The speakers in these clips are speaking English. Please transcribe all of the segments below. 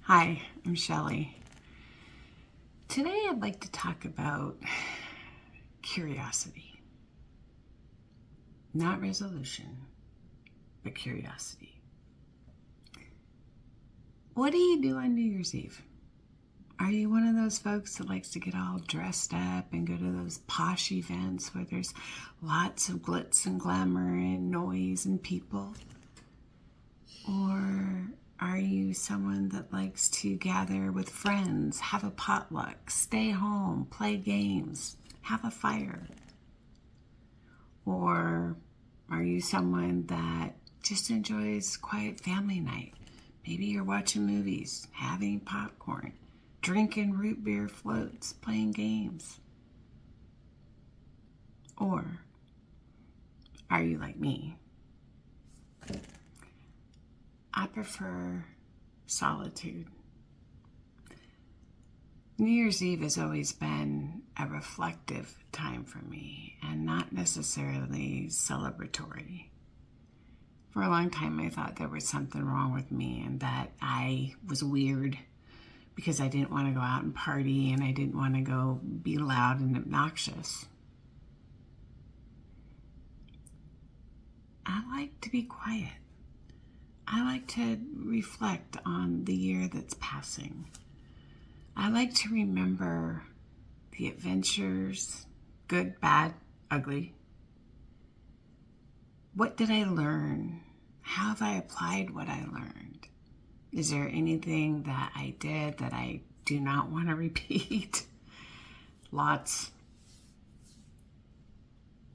Hi, I'm Shelley. Today I'd like to talk about curiosity. Not resolution, but curiosity. What do you do on New Year's Eve? Are you one of those folks that likes to get all dressed up and go to those posh events where there's lots of glitz and glamour and noise and people? Or are you someone that likes to gather with friends, have a potluck, stay home, play games, have a fire? Or are you someone that just enjoys quiet family night? Maybe you're watching movies, having popcorn, drinking root beer floats, playing games. Or are you like me? I prefer solitude. New Year's Eve has always been a reflective time for me and not necessarily celebratory. For a long time, I thought there was something wrong with me and that I was weird because I didn't want to go out and party and I didn't want to go be loud and obnoxious. I like to be quiet. I like to reflect on the year that's passing. I like to remember the adventures, good, bad, ugly. What did I learn? How have I applied what I learned? Is there anything that I did that I do not want to repeat? Lots.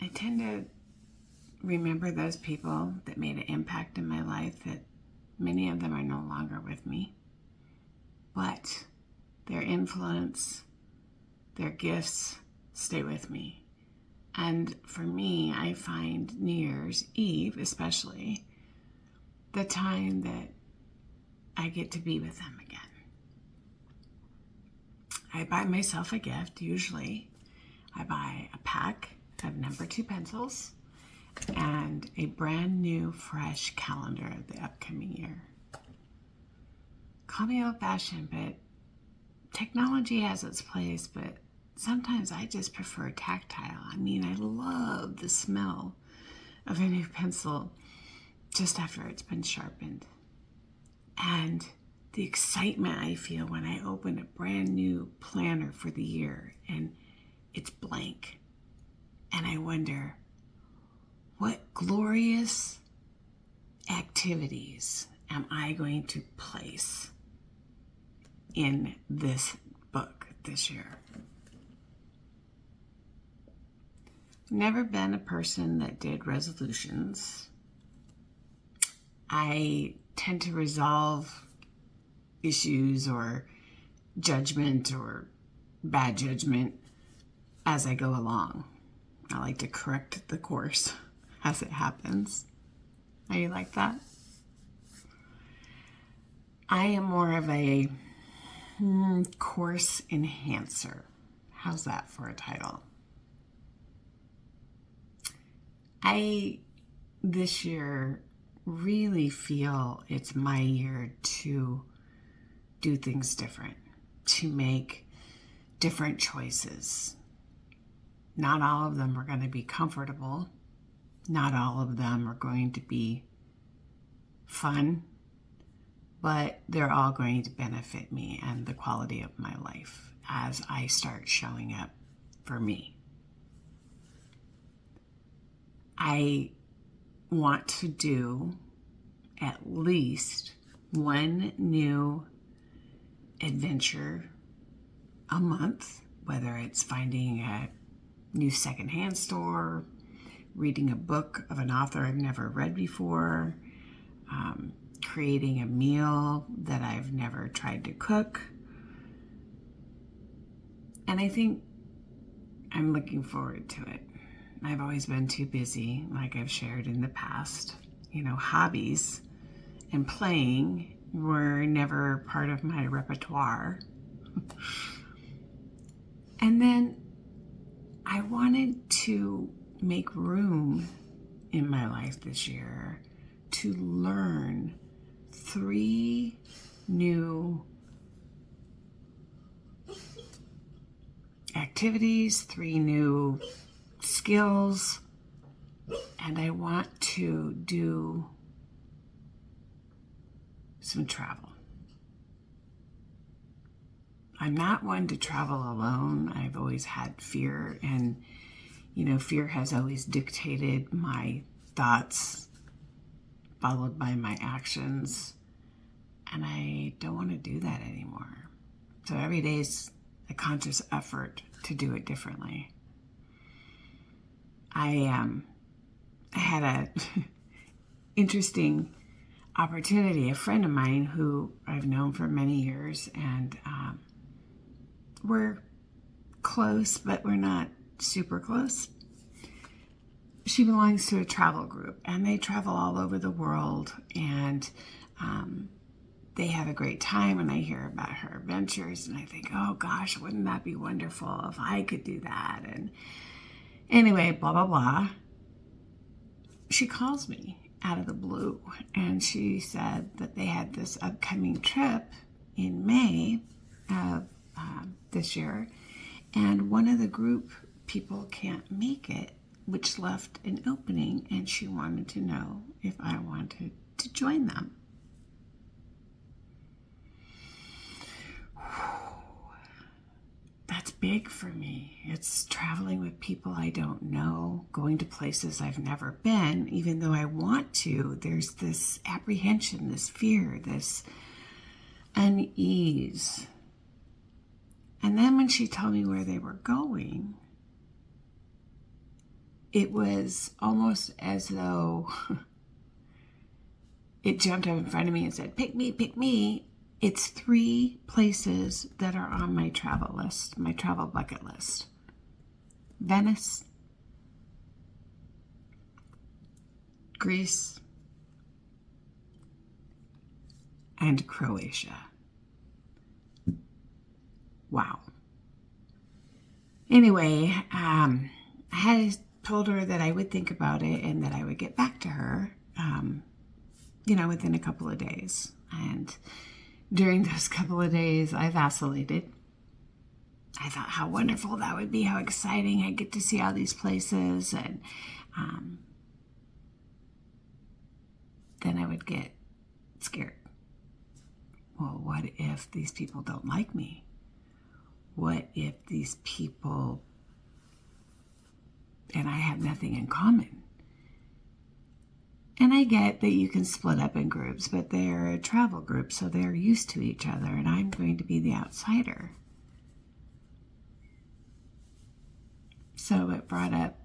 I tend to remember those people that made an impact in my life that many of them are no longer with me. But their influence, their gifts stay with me. And for me, I find New Year's Eve, especially, the time that I get to be with them again. I buy myself a gift, usually. I buy a pack of number 2 pencils and a brand new, fresh calendar of the upcoming year. Call me old-fashioned, but technology has its place, but sometimes I just prefer tactile. I love the smell of a new pencil just after it's been sharpened. And the excitement I feel when I open a brand new planner for the year and it's blank. And I wonder, what glorious activities am I going to place in this book this year? Never been a person that did resolutions. I tend to resolve issues or judgment or bad judgment as I go along. I like to correct the course as it happens. Are you like that? I am more of a course enhancer. How's that for a title? I, this year, really feel it's my year to do things different, to make different choices. Not all of them are going to be comfortable. Not all of them are going to be fun, but they're all going to benefit me and the quality of my life as I start showing up for me. I want to do at least one new adventure a month, whether it's finding a new secondhand store, reading a book of an author I've never read before, creating a meal that I've never tried to cook. And I think I'm looking forward to it. I've always been too busy, like I've shared in the past. Hobbies and playing were never part of my repertoire. And then I wanted to make room in my life this year to learn 3 new activities, 3 new skills, and I want to do some travel. I'm not one to travel alone. I've always had fear, and fear has always dictated my thoughts, followed by my actions, and I don't want to do that anymore. So every day is a conscious effort to do it differently. I had a interesting opportunity. A friend of mine who I've known for many years, and we're close, but we're not super close. She belongs to a travel group, and they travel all over the world, and they have a great time, and I hear about her adventures, and I think, oh gosh, wouldn't that be wonderful if I could do that? And anyway, blah, blah, blah. She calls me out of the blue, and she said that they had this upcoming trip in May of this year, and one of the group people can't make it, which left an opening, and she wanted to know if I wanted to join them. That's big for me. It's traveling with people I don't know, going to places I've never been, even though I want to. There's this apprehension, this fear, this unease. And then when she told me where they were going, it was almost as though it jumped up in front of me and said, pick me, pick me. It's 3 places that are on my travel list, my travel bucket list. Venice, Greece, and Croatia. Wow. Anyway, I had told her that I would think about it and that I would get back to her, within a couple of days. And during those couple of days, I vacillated. I thought how wonderful that would be, how exciting. I get to see all these places. And then I would get scared. Well, what if these people don't like me? What if these people and I have nothing in common? And I get that you can split up in groups, but they're a travel group, so they're used to each other, and I'm going to be the outsider. So it brought up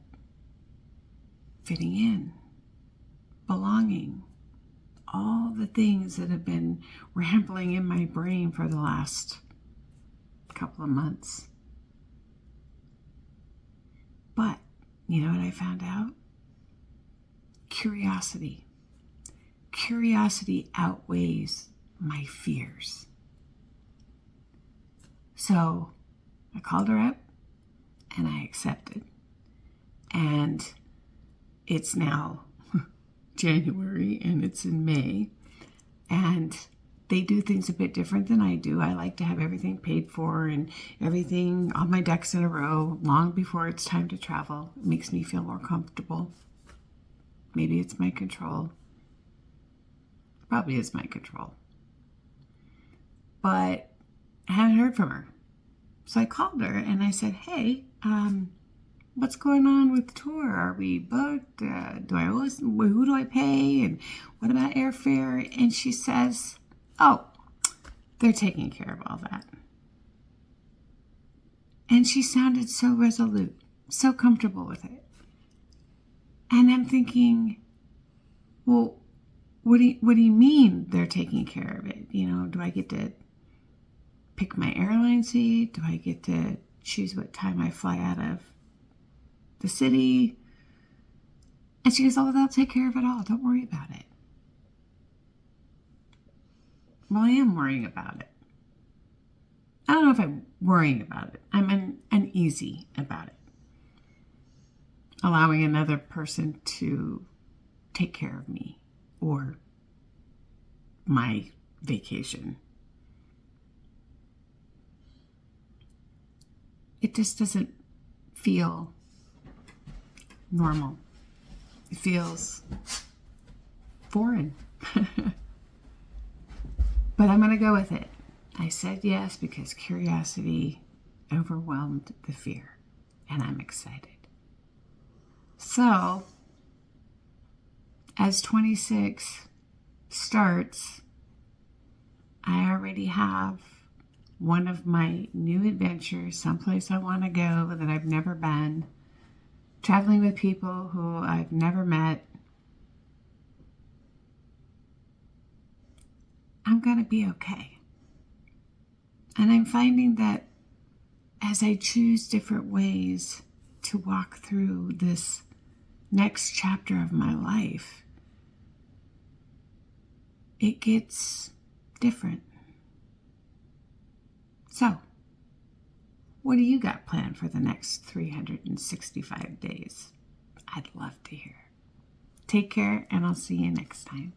fitting in, belonging, all the things that have been rambling in my brain for the last couple of months. But you know what I found out? Curiosity. Curiosity outweighs my fears. So I called her up and I accepted. And it's now January and it's in May. And they do things a bit different than I do. I like to have everything paid for and everything, all my ducks in a row long before it's time to travel. It makes me feel more comfortable. Maybe it's my control. Probably is my control. But I haven't heard from her. So I called her and I said, hey, what's going on with the tour? Are we booked? Who do I pay? And what about airfare? And she says, oh, they're taking care of all that. And she sounded so resolute, so comfortable with it. And I'm thinking, well, what do you mean they're taking care of it? Do I get to pick my airline seat? Do I get to choose what time I fly out of the city? And she goes, oh, they'll take care of it all. Don't worry about it. Well, I am worrying about it. I don't know if I'm worrying about it. I'm uneasy about it. Allowing another person to take care of me or my vacation. it just doesn't feel normal. It feels foreign. But I'm going to go with it. I said yes because curiosity overwhelmed the fear, and I'm excited. So, as 26 starts, I already have one of my new adventures, someplace I want to go that I've never been, traveling with people who I've never met. I'm going to be okay. And I'm finding that as I choose different ways to walk through this next chapter of my life, it gets different. So, what do you got planned for the next 365 days? I'd love to hear. Take care, and I'll see you next time.